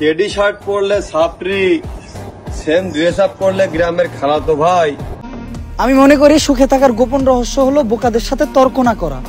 Teddy shirt পরলে ছাত্রী, same dress up করলে গ্রামের খালাতো ভাই। আমি মনে করি সুখে থাকার গোপন রহস্য হলো বোকাদের সাথে তর্ক না করা।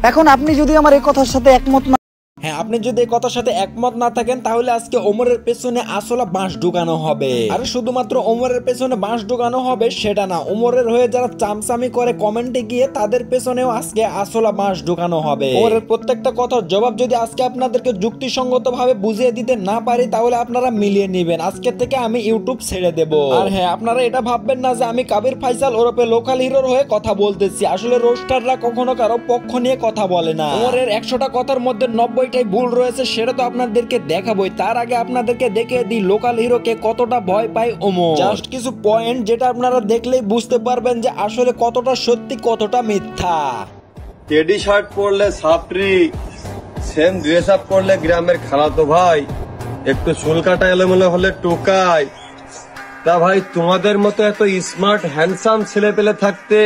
এখন আপনি যদি আমার এই কথার সাথে একমত না, হ্যাঁ, আপনি যদি এই কথার সাথে একমত না থাকেন তাহলে আজকে ওমরের পেছনে আসলে বাঁশ ঢুকানো হবে। আর শুধুমাত্র ওমরের পেছনে বাঁশ ঢুকানো হবে সেটা না, ওমরের হয়ে যারা চামচামি করে কমেন্টে গিয়ে তাদের পেছনেও আজকে আসলে বাঁশ ঢুকানো হবে। ওমরের প্রত্যেকটা কথার জবাব যদি আজকে আপনাদেরকে যুক্তিসঙ্গত ভাবে বুঝিয়ে দিতে না পারি তাহলে আপনারা মিলিয়ে নেবেন, আজকে থেকে আমি ইউটিউব ছেড়ে দেব। আর হ্যাঁ, আপনারা এটা ভাববেন না যে আমি কাবির ফাইসাল ওরফে লোকাল হিরোর হয়ে কথা বলতেছি। আসলে রোস্টাররা কখনো কারো পক্ষ নিয়ে কথা বলে না। ওমরের 100টা কথার মধ্যে 90টাই ভুল রয়েছে, সেটা তো আপনাদেরকে দেখাবোই। তার আগে আপনাদেরকে দেখিয়ে দিই লোকাল হিরোকে কতটা ভয় পায় ওমর। জাস্ট কিছু পয়েন্ট যেটা আপনারা দেখলেই বুঝতে পারবেন যে আসলে কতটা সত্যি কতটা মিথ্যা। টেডি শার্ট পরলে ছাত্রী, সেম ড্রেস আপ করলে গ্রামের খালাতো ভাই, একটু চুল কাটা এলোমেলো হলে টোকায়। তা ভাই, তোমাদের মতো এত স্মার্ট হ্যান্ডসাম ছেলে পেলে থাকতে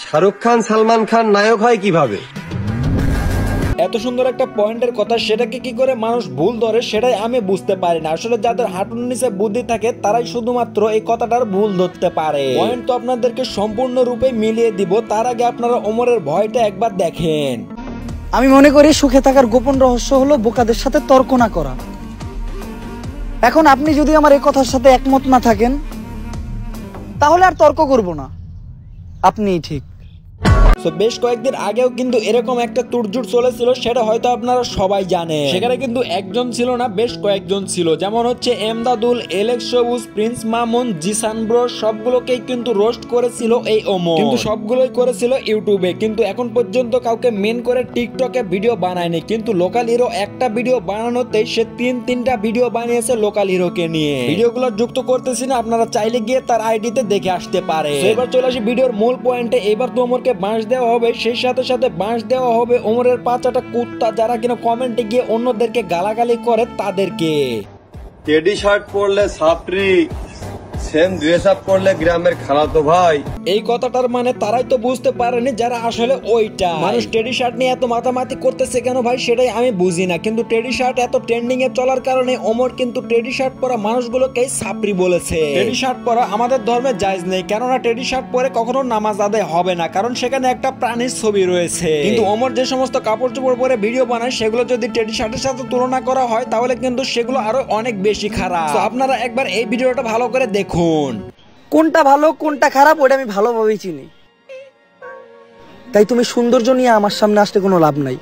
শাহরুখ খান সালমান খান নায়ক হয় কিভাবে? এত সুন্দর একটা পয়েন্টের কথা, সেটাকে কি করে মানুষ ভুল ধরে সেটাই আমি বুঝতে পারি না। আসলে যাদের হাঁটুর নিচে বুদ্ধি থাকে তারাই শুধুমাত্র এই কথাটার ভুল ধরতে পারে। পয়েন্ট তো আপনাদেরকে সম্পূর্ণরূপে মিলিয়ে দিব, তার আগে আপনারা ওমরের ভয়টা একবার দেখেন। আমি মনে করি সুখে থাকার গোপন রহস্য হলো বোকাদের সাথে তর্ক না করা। এখন আপনি যদি আমার এই কথার সাথে একমত না থাকেন তাহলে আর তর্ক করব না, আপনিই ঠিক। বেশ কয়েকদিন আগেও কিন্তু এরকম একটা তুরজুট চলেছিল, সেটা হয়তো আপনারা সবাই জানেন। সেখানে কিন্তু একজন ছিল না, বেশ কয়েকজন ছিল। যেমন হচ্ছে এমদাদুল, এলেক্স সবুজ, প্রিন্স মামুন, জিসান ব্রো, সবগুলোকেই কিন্তু রোস্ট করেছিল এই ওমর। কিন্তু সবগুলোই করেছিল ইউটিউবে, কিন্তু এখন পর্যন্ত কাউকে মেন করে টিকটকে ভিডিও বানায়নি। কিন্তু লোকাল হিরো একটা ভিডিও বানানোতেই সে তিনটা ভিডিও বানিয়েছে লোকাল হিরোকে নিয়ে। ভিডিওগুলো যুক্ত করতেছি না, আপনারা চাইলে গিয়ে তার আইডিতে দেখে আসতে পারে। এবার চলে আসি ভিডিওর মূল পয়েন্টে। এবার তো ওমরকে বাঁশ দেওয়া হবে, সেই সাথে সাথে বাঁশ দেওয়া হবে ওমরের 5টা কুত্তা যারা কিনা কমেন্টে গিয়ে অন্যদেরকে গালাগালি করে তাদেরকে। টেডি শার্ট পরলে ছাত্রী, সেম ড্রেস আপ করলে গ্রামের খালাতো ভাই। এই কথাটার মানে তারাই তো বুঝতে পারেনি যারা আসলে ওইটা। মানুষ টেডি শার্ট নিয়ে এত মাতামাতি করতেছে কেন ভাই, সেটাই আমি বুঝি না। কিন্তু টেডি শার্ট এত ট্রেন্ডিং এ চলার কারণে ওমর কিন্তু টেডি শার্ট পরা মানুষগুলোকে ছাপরি বলেছে। টেডি শার্ট পরা আমাদের ধর্মে জায়েজ নেই, কেননা টেডি শার্ট পরে কখনো নামাজ আদায় হবে না, কারণ সেখানে একটা প্রাণীর ছবি রয়েছে। কিন্তু ওমর যে সমস্ত কাপড় চোপড় পরে ভিডিও বানায় সেগুলো যদি টেডি শার্টের সাথে তুলনা করা হয় তাহলে কিন্তু সেগুলো আরো অনেক বেশি খারাপ। তো আপনারা একবার এই ভিডিওটা ভালো করে দেখুন। কোনটা ভালো কোনটা খারাপ ওটা আমি ভালোভাবেই চিনি, তাই তুমি সৌন্দর্য নিয়ে আমার সামনে আসতে কোনো লাভ নাই।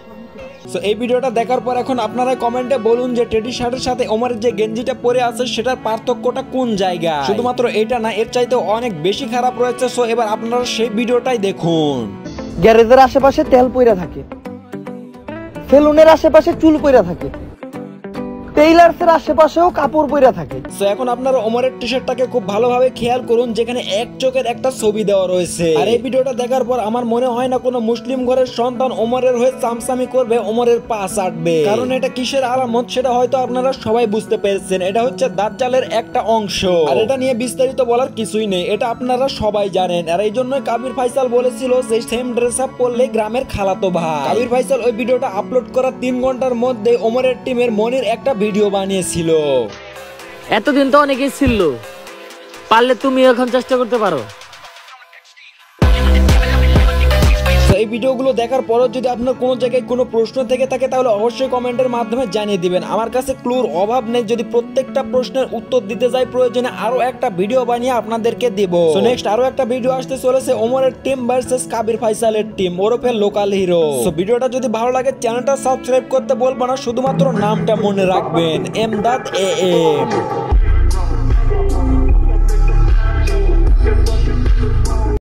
সো এই ভিডিওটা দেখার পর এখন আপনারা কমেন্টে বলুন যে টেডি শার্টের সাথে ওমরের যে গেঞ্জিটা পরে আছে সেটার পার্থক্যটা কোন জায়গায়। শুধুমাত্র এটা না, এর চাইতে অনেক বেশি খারাপ রয়েছে। সো এবার আপনারা সেই ভিডিওটাই দেখুন। গ্যারেজের আশেপাশে তেল পইরা থাকে, সেলুনের আশেপাশে চুল পইরা থাকে, টেইলার্সের আশেপাশেও কাপড় পইরা থাকে। সো এখন আপনারা ওমরের টি-শার্টটাকে খুব ভালোভাবে খেয়াল করুন, যেখানে এক চোখের একটা ছবি দেওয়া রয়েছে। আর এই ভিডিওটা দেখার পর আমার মনে হয় না কোনো মুসলিম ঘরের সন্তান ওমরের হয়ে চামচামি করবে, ওমরের পা চাটবে। কারণ এটা কিসের আলামত সেটা হয়তো আপনারা সবাই বুঝতে পেরেছেন। এটা হচ্ছে দাজ্জালের একটা অংশ, আর এটা নিয়ে বিস্তারিত বলার কিছুই নেই, এটা আপনারা সবাই জানেন। আর এই জন্যই কাবির ফাইসাল বলেছিল যে সেম ড্রেস আপ পরলে গ্রামের খালাতো ভাই। কাবির ফাইসাল ওই ভিডিওটা আপলোড করার 3 ঘন্টার মধ্যে ওমরের টিমের মনির একটা ভিডিও বানিয়েছিল। এতদিন তো অনেকেই ছিল, পারলে তুমি এখন চেষ্টা করতে পারো। এই ভিডিওগুলো দেখার পরও যদি আপনার কোনো জায়গায় কোনো প্রশ্ন থেকে থাকে তাহলে অবশ্যই কমেন্টের মাধ্যমে জানিয়ে দিবেন। আমার কাছে ক্লুর অভাব নেই, যদি প্রত্যেকটা প্রশ্নের উত্তর দিতে যাই প্রয়োজনে আরো একটা ভিডিও বানিয়ে আপনাদেরকে দেব। সো নেক্সট আরো একটা ভিডিও আসতে চলেছে ওমরের টিম ভার্সেস কাবির ফাইসালের টিম ওরফে লোকাল হিরো। সো ভিডিওটা যদি ভালো লাগে চ্যানেলটা সাবস্ক্রাইব করতে বলবো না, শুধুমাত্র নামটা মনে রাখবেন, এমদাদ AM।